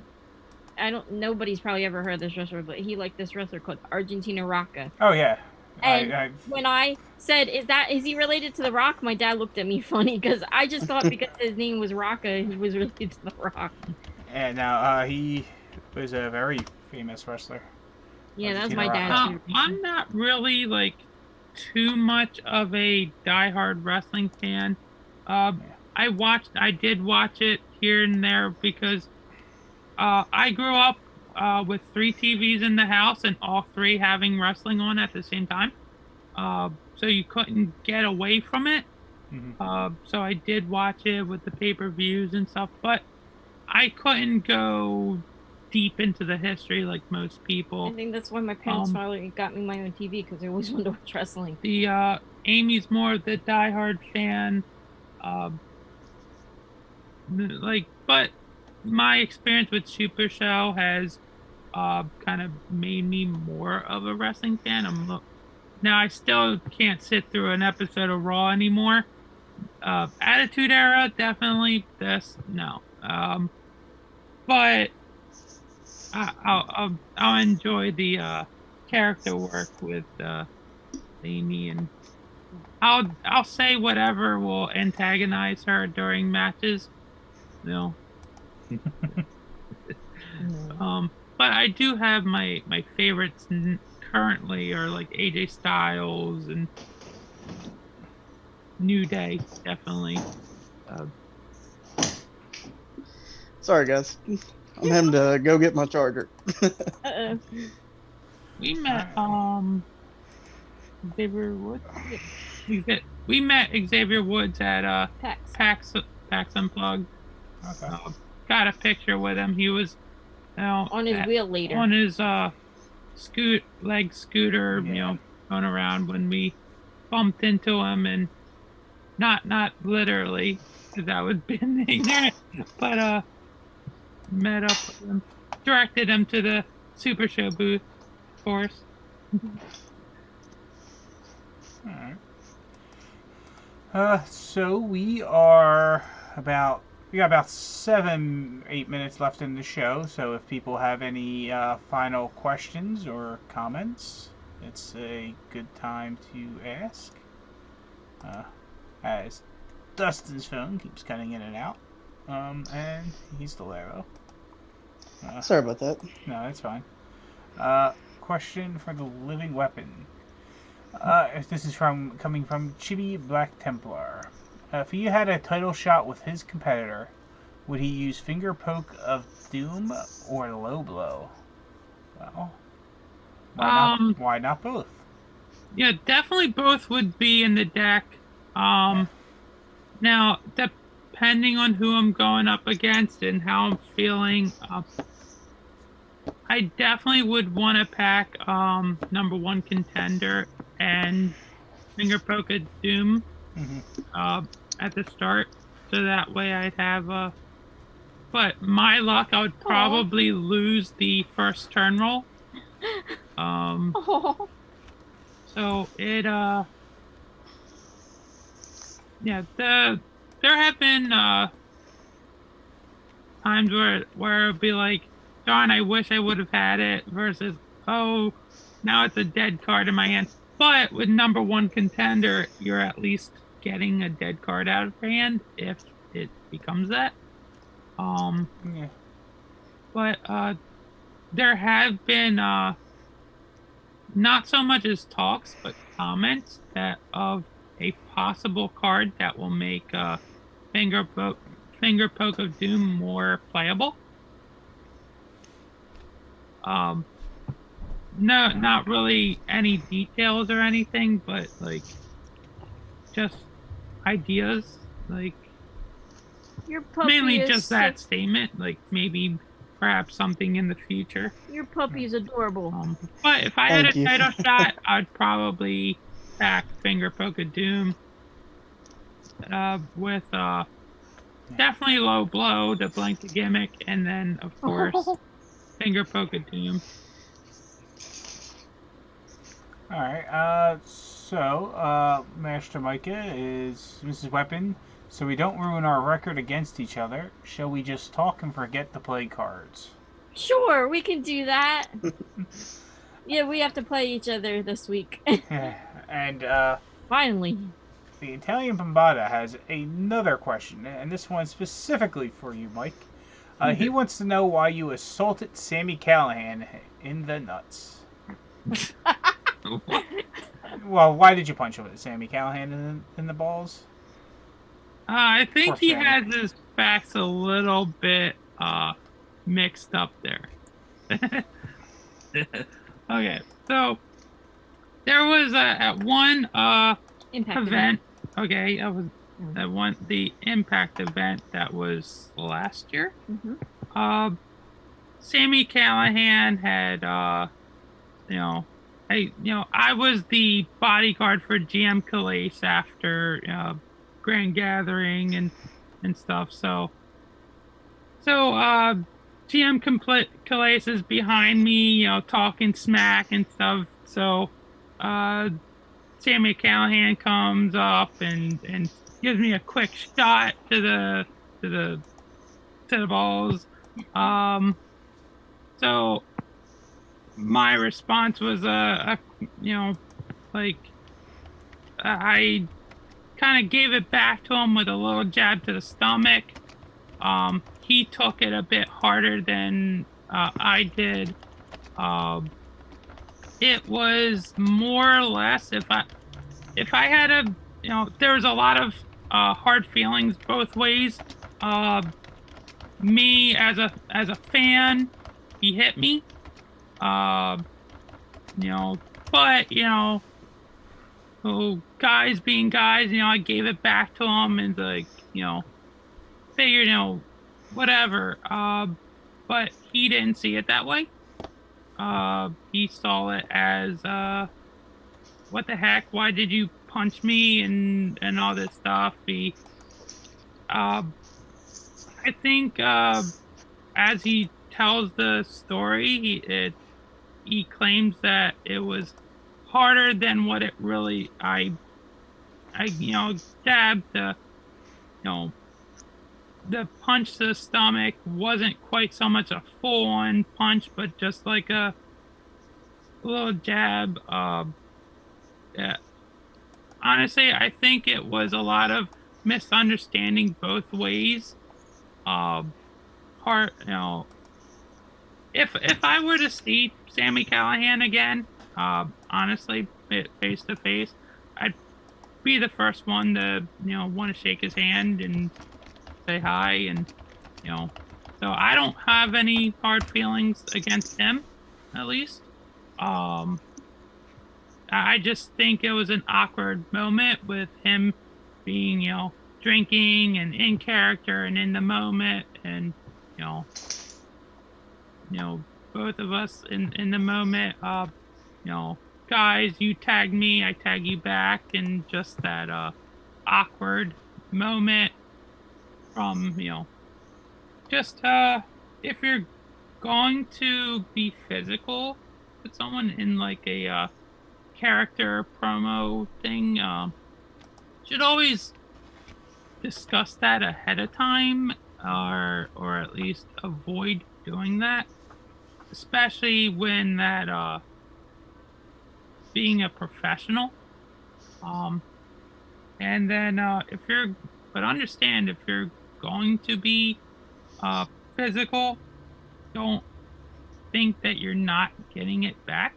nobody's probably ever heard of this wrestler, but he liked this wrestler called Argentina Rocca. Oh yeah. And when I said, is he related to The Rock? My dad looked at me funny because I just thought because his name was Rocca, he was related to The Rock. And now he was a very famous wrestler. Yeah, that's Argentina my dad. Rocca. too. I'm not really like too much of a diehard wrestling fan. I did watch it here and there because I grew up with 3 TVs in the house and all 3 having wrestling on at the same time. So you couldn't get away from it. Mhm. So I did watch it with the pay-per-views and stuff, but I couldn't go deep into the history like most I people. think that's why my parents finally got me my own TV because I always wanted to watch wrestling. The Amy's more the diehard fan. But my experience with Super Show has kind of made me more of a wrestling fan. Now I still can't sit through an episode of Raw anymore. Attitude Era, definitely. This no. But I'll enjoy the character work with Amy, and I'll say whatever will antagonize her during matches. You know. But I do have my favorites currently are like AJ Styles and New Day, definitely. Sorry, guys. I'm having to go get my charger. Uh-oh. We met Xavier Woods. We met Xavier Woods at PAX. PAX Unplugged. Okay. Got a picture with him. He was On his wheel later. on his scooter, Yeah. going around when we bumped into him, and not literally, because that would be ignorant, but met up with him, directed him to the Super Show booth, of course. Alright. So we got about 7-8 minutes left in the show. So if people have any final questions or comments, it's a good time to ask. As Dustin's phone keeps cutting in and out, and he's still there though. Sorry about that. No, that's fine. Question for the Living Weapon. This is coming from Chibi Black Templar. If he had a title shot with his competitor, would he use Finger Poke of Doom or Low Blow? Well, why not both? Yeah, definitely both would be in the deck. Now, depending on who I'm going up against and how I'm feeling, I definitely would want to pack number 1 contender and Finger Poke of Doom at the start, so that way I'd have but my luck, I would probably lose the first turn roll. So it yeah, there have been times where it'd be like, darn, I wish I would have had it, versus, oh, now it's a dead card in my hand. But with number one contender, you're at least getting a dead card out of your hand if it becomes that. Yeah. But there have been not so much as talks, but comments that of a possible card that will make Finger Poke of Doom more playable. No, not really any details or anything, but like just ideas, like Your puppy mainly is just that statement, like maybe perhaps something in the future. Your puppy's adorable. But if I had a Thank you. title shot, I'd probably back Finger Poke of Doom with definitely Low Blow to blank the gimmick, and then of course Finger Poke of Doom. All right. So Master Micah is Mrs. Weapon. So we don't ruin our record against each other. Shall we just talk and forget to play cards? Sure, we can do that. Yeah, we have to play each other this week. And Finally. the Italian Bombada has another question, and this one specifically for you, Mike. He wants to know why you assaulted Sammy Callahan in the nuts. Well, why did you punch him, Sammy Callahan in the balls? I think Poor he Sammy. has his facts a little bit mixed up there. Okay, so there was at one Impact event. Okay, that was the Impact event that was last year. Mm-hmm. Sammy Callahan had I was the bodyguard for GM Calais after Grand Gathering and stuff. So GM Calais is behind me, talking smack and stuff. So Sammy Callahan comes up and gives me a quick shot to the balls. So my response was I kind of gave it back to him with a little jab to the stomach. He took it a bit harder than I did. It was more or less if I had there was a lot of hard feelings both ways. Me as a fan, he hit me. But guys being guys, I gave it back to him and figured, whatever. But he didn't see it that way. He saw it as, what the heck? Why did you punch me and all this stuff? I think, as he tells the story, he claims that it was harder than what it really. I jabbed the punch to the stomach wasn't quite so much a full-on punch, but just like a little jab. Yeah. Honestly, I think it was a lot of misunderstanding both ways. If I were to see Sammy Callahan again, honestly, face to face, I'd be the first one to want to shake his hand and say hi, and so I don't have any hard feelings against him, at least. I just think it was an awkward moment with him being drinking and in character and in the moment, and both of us in the moment, guys, you tag me, I tag you back, and just that awkward moment from just if you're going to be physical with someone in like a character promo thing, should always discuss that ahead of time, or at least avoid doing that, especially when that being a professional. And then but understand, if you're going to be physical, don't think that you're not getting it back.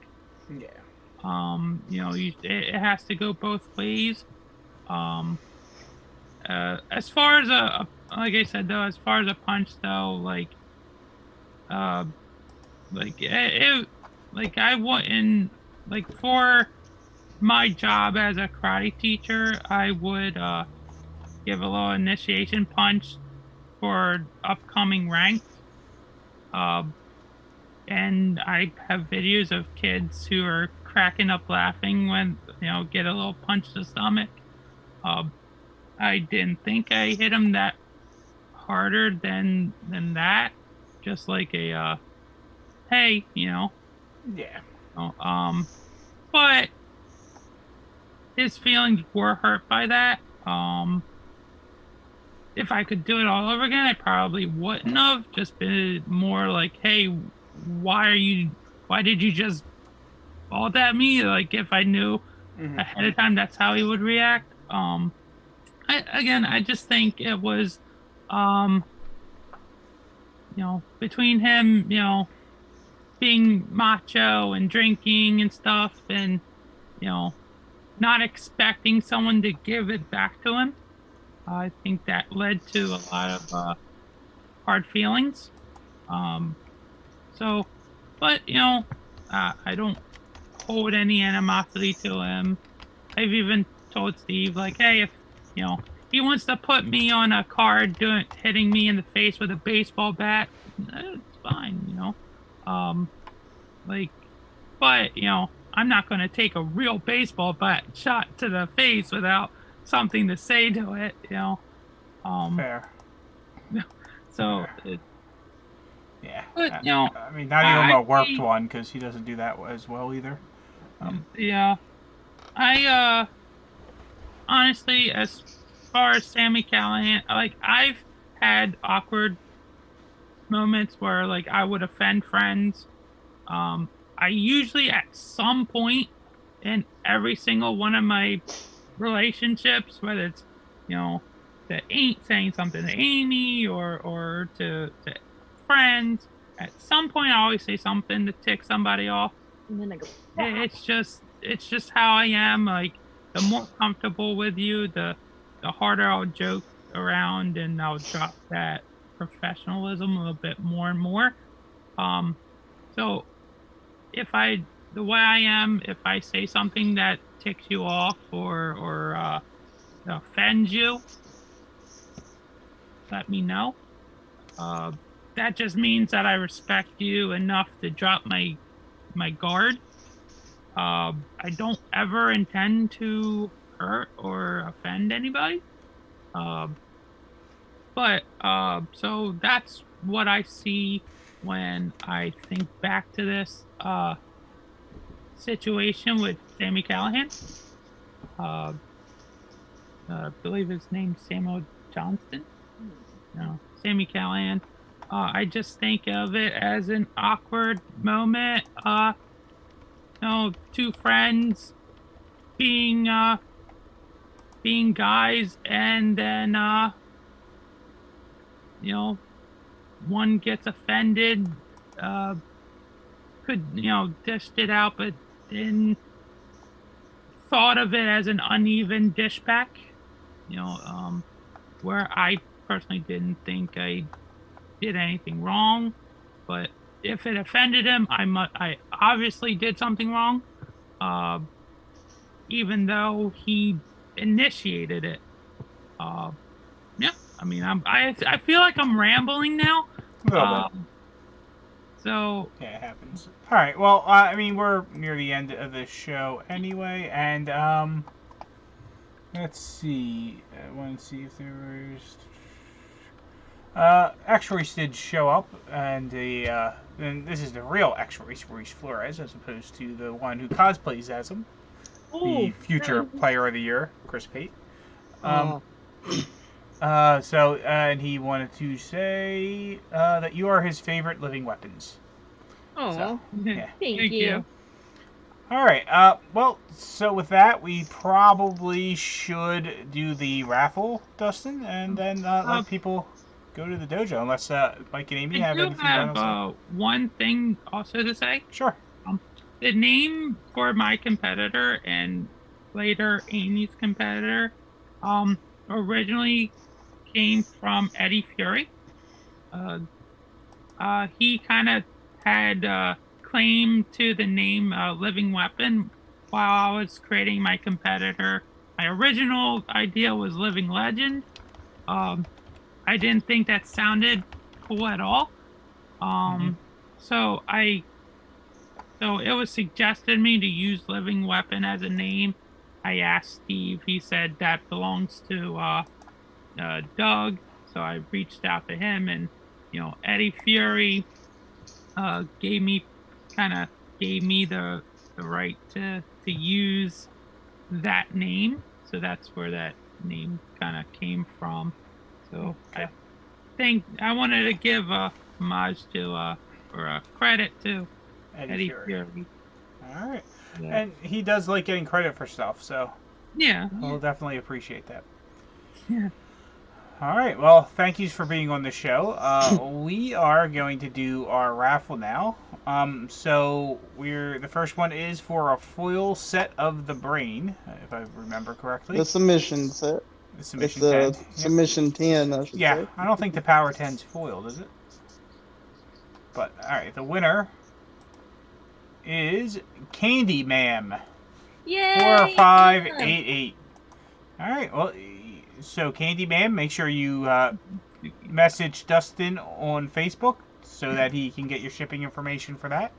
Yeah. It has to go both ways. As far as like I said though, as far as a punch though, uh, I wouldn't, for my job as a karate teacher, I would give a little initiation punch for upcoming ranks. And I have videos of kids who are cracking up laughing when get a little punch to the stomach. I didn't think I hit him that harder than that. Just like a hey, Yeah. But his feelings were hurt by that. If I could do it all over again, I probably wouldn't have. Just been more like, hey, why did you just fault at me? Like, if I knew ahead of time that's how he would react. I just think it was, between him, being macho and drinking and stuff, and, not expecting someone to give it back to him. I think that led to a lot of hard feelings. But I don't hold any animosity to him. I've even told Steve, like, hey, if he wants to put me on a card hitting me in the face with a baseball bat, it's fine, but I'm not going to take a real baseball bat shot to the face without something to say to it, Fair. So, Fair. Yeah. But, I mean, not even a warped one, because he doesn't do that as well either. Yeah. I, honestly, as far as Sami Callihan, I've had awkward moments where, I would offend friends. I usually, at some point in every single one of my relationships, whether it's, to saying something to Amy or to friends, at some point I always say something to tick somebody off. And then I go, It's just how I am. Like, the more comfortable with you, the harder I'll joke around, and I'll drop that professionalism a little bit more and more. So the way I am, if I say something that ticks you off or offends you, let me know. That just means that I respect you enough to drop my guard. I don't ever intend to hurt or offend anybody. So that's what I see when I think back to this situation with Sami Callihan. I believe his name's Samuel Johnston. No, Sami Callihan. I just think of it as an awkward moment. Two friends being guys, and then one gets offended, dished it out, but then thought of it as an uneven dish back, where I personally didn't think I did anything wrong, but if it offended him, I obviously did something wrong, even though he initiated it. I mean, I feel like I'm rambling now. A little bit. So yeah, it happens. All right. Well, I mean, we're near the end of the show anyway, and let's see. I want to see if there was. X-Royce did show up, and this is the real X-Royce, Royce Flores, as opposed to the one who cosplays as him, the future player of the year, Chris Pate. And he wanted to say that you are his favorite living weapons. Oh, So, yeah. thank you. All right. Well, so with that, we probably should do the raffle, Dustin, and then let people go to the dojo. Unless Mike and Amy I have do anything have else. one thing also to say. Sure. The name for my competitor and later Amy's competitor, originally came from Eddie Fury. He kind of had claim to the name Living Weapon while I was creating my competitor. My original idea was Living Legend. I didn't think that sounded cool at all. So it was suggested me to use Living Weapon as a name. I asked Steve. He said that belongs to Doug. So I reached out to him, and Eddie Fury gave me the right to use that name. So that's where that name kind of came from. So Okay. I wanted to give homage to or credit to Eddie Fury. All right. Yeah. And he does like getting credit for stuff, so Yeah. we'll definitely appreciate that. Yeah. All right. Well, thank you for being on the show. We are going to do our raffle now. So the first one is for a foil set of the Brain, if I remember correctly. The submission set. The submission It's 10. submission 10, I should Yeah, say. I don't think the Power 10's foiled, is it? But all right, the winner is Candy Ma'am. Yay! 4588. All right. Well, so Candy Ma'am, make sure you message Dustin on Facebook so that he can get your shipping information for that.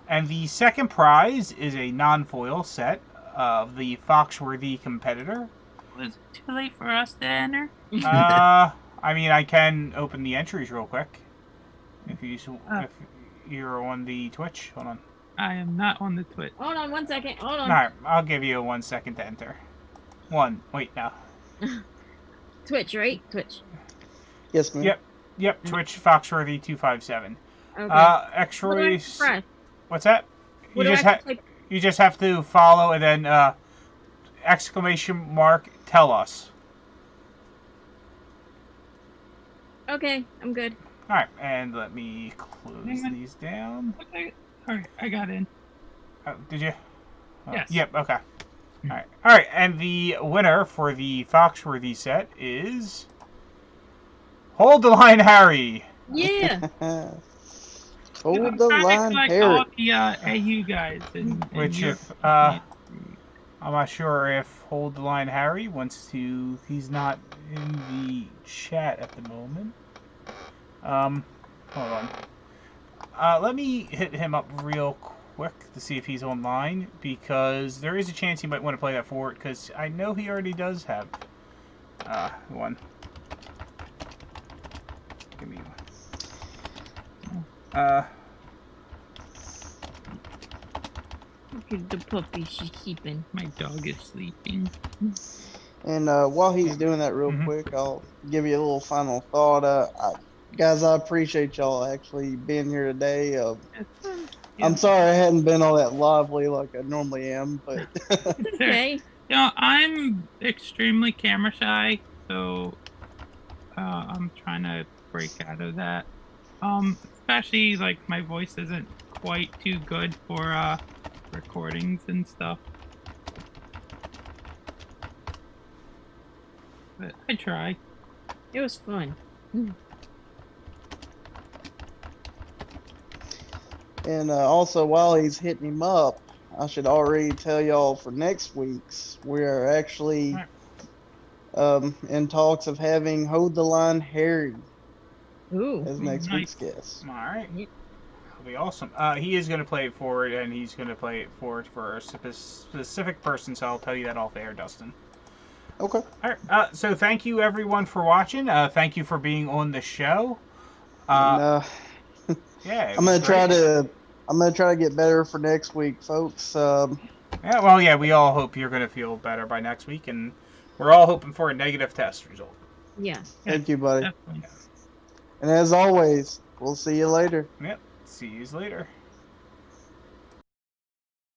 And the second prize is a non-foil set of the Foxworthy Competitor. Was it too late for us to enter? I mean, I can open the entries real quick. If you're on the Twitch, hold on. I am not on the Twitch. Hold on 1 second. Hold on. All right, I'll give you 1 second to enter. Wait, no. Twitch, right? Twitch. Yes, ma'am. Yep. Twitch Foxworthy 257. Okay. X-rays. Press. What's that? What do I have to type? You just have to follow and then exclamation mark tell us. Okay, I'm good. All right, and let me close these down. Okay. All right, I got in. Oh, did you? Yes. Yep. Okay. All right, and the winner for the Foxworthy set is Hold the Line, Harry. Yeah. Hold the line, like Harry. all the AU guys. Which, if I'm not sure if Hold the Line, Harry wants to. He's not in the chat at the moment. Hold on. Let me hit him up real quick to see if he's online, because there is a chance he might want to play that forward, because I know he already does have one. Give me one. Look at the puppy she's keeping. My dog is sleeping. And while he's doing that real quick, I'll give you a little final thought. Guys, I appreciate y'all actually being here today. I'm sorry I hadn't been all that lively like I normally am, but Okay. I'm extremely camera shy, so I'm trying to break out of that. Especially like my voice isn't quite too good for recordings and stuff. But I try. It was fun. And also, while he's hitting him up, I should already tell y'all for next week's, we're actually in talks of having Hold the Line Harry Ooh. as next nice. week's guest. All right. That'll be awesome. He is going to play it forward, and he's going to play it forward for a specific person, so I'll tell you that off air, Dustin. Okay. All right. So thank you, everyone, for watching. Thank you for being on the show. And, Yeah. I'm gonna try to get better for next week, folks. Yeah, we all hope you're going to feel better by next week, and we're all hoping for a negative test result. Yeah. Thank you, buddy. Definitely. And as always, we'll see you later. Yep. See you later.